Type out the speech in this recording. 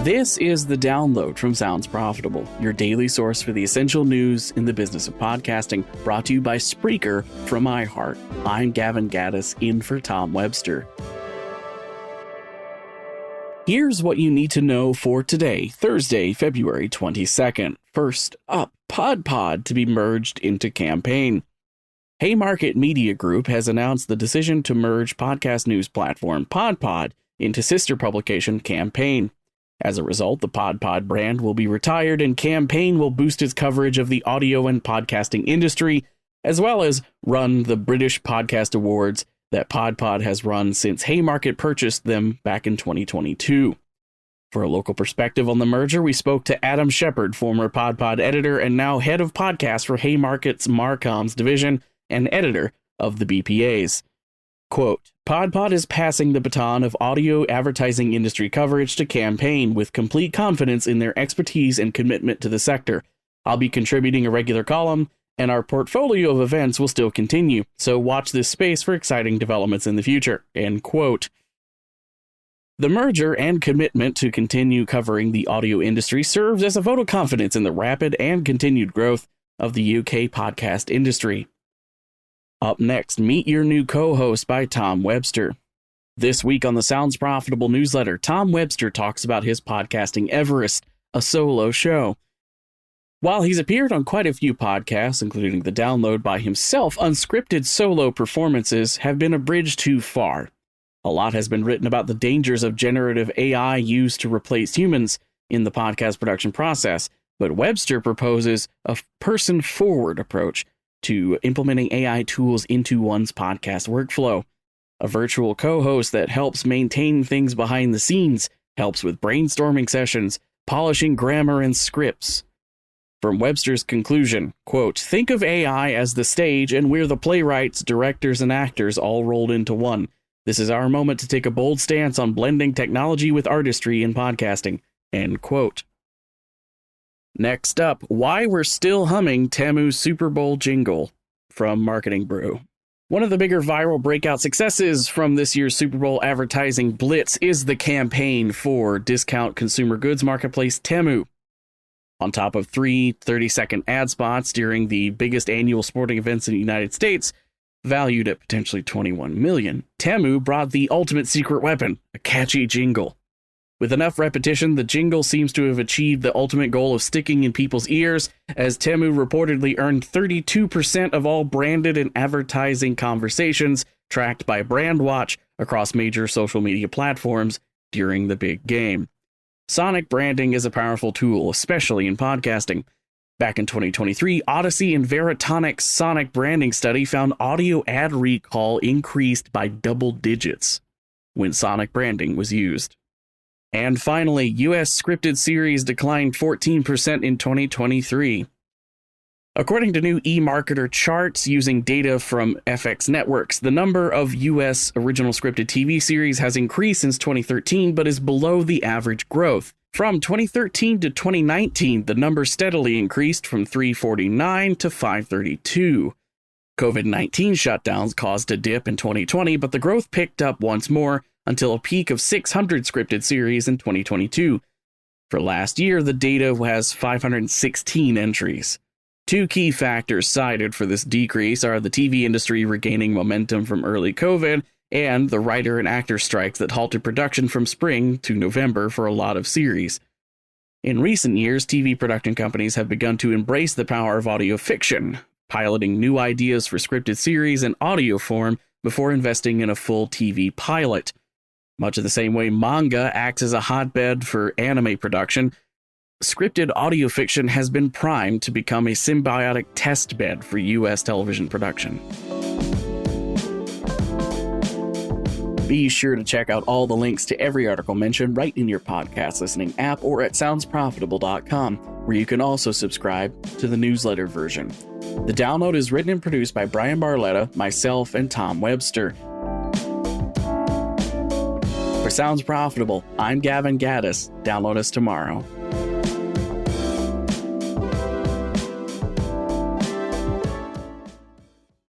This is The Download from Sounds Profitable, your daily source for the essential news in the business of podcasting, brought to you by Spreaker from iHeart. I'm Gavin Gaddis, in for Tom Webster. Here's what you need to know for today, Thursday, February 22nd. First up, PodPod to be merged into Campaign. Haymarket Media Group has announced the decision to merge podcast news platform PodPod into sister publication Campaign. As a result, the PodPod brand will be retired and Campaign will boost its coverage of the audio and podcasting industry, as well as run the British Podcast Awards that PodPod has run since Haymarket purchased them back in 2022. For a local perspective on the merger, we spoke to Adam Shepard, former PodPod editor and now head of podcasts for Haymarket's Marcoms division and editor of the BPAs. Quote, PodPod is passing the baton of audio advertising industry coverage to Campaign with complete confidence in their expertise and commitment to the sector. I'll be contributing a regular column, and our portfolio of events will still continue, so watch this space for exciting developments in the future, end quote. The merger and commitment to continue covering the audio industry serves as a vote of confidence in the rapid and continued growth of the UK podcast industry. Up next, meet your new co-host by Tom Webster. This week on the Sounds Profitable newsletter, Tom Webster talks about his podcasting Everest, a solo show. While he's appeared on quite a few podcasts, including The Download by himself, unscripted solo performances have been a bridge too far. A lot has been written about the dangers of generative AI used to replace humans in the podcast production process, but Webster proposes a person-forward approach to implementing AI tools into one's podcast workflow. A virtual co-host that helps maintain things behind the scenes, helps with brainstorming sessions, polishing grammar and scripts. From Webster's conclusion, quote, think of AI as the stage and we're the playwrights, directors, and actors all rolled into one. This is our moment to take a bold stance on blending technology with artistry in podcasting, end quote. Next up, why we're still humming Temu's Super Bowl jingle from Marketing Brew. One of the bigger viral breakout successes from this year's Super Bowl advertising blitz is the campaign for discount consumer goods marketplace Temu. On top of 3 30-second ad spots during the biggest annual sporting events in the United States, valued at potentially $21 million, Temu brought the ultimate secret weapon, a catchy jingle. With enough repetition, the jingle seems to have achieved the ultimate goal of sticking in people's ears, as Temu reportedly earned 32% of all branded and advertising conversations tracked by BrandWatch across major social media platforms during the big game. Sonic branding is a powerful tool, especially in podcasting. Back in 2023, Odyssey and Veritonic's Sonic branding study found audio ad recall increased by double digits when Sonic branding was used. And finally, U.S. scripted series declined 14% in 2023. According to new eMarketer charts using data from FX Networks, the number of U.S. original scripted TV series has increased since 2013, but is below the average growth. From 2013 to 2019, the number steadily increased from 349 to 532. COVID-19 shutdowns caused a dip in 2020, but the growth picked up once more, until a peak of 600 scripted series in 2022. For last year, the data has 516 entries. Two key factors cited for this decrease are the TV industry regaining momentum from early COVID and the writer and actor strikes that halted production from spring to November for a lot of series. In recent years, TV production companies have begun to embrace the power of audio fiction, piloting new ideas for scripted series in audio form before investing in a full TV pilot. Much of the same way manga acts as a hotbed for anime production, scripted audio fiction has been primed to become a symbiotic test bed for U.S. television production. Be sure to check out all the links to every article mentioned right in your podcast listening app or at soundsprofitable.com, where you can also subscribe to the newsletter version. The Download is written and produced by Brian Barletta, myself, and Tom Webster. For Sounds Profitable, I'm Gavin Gaddis. Download us tomorrow.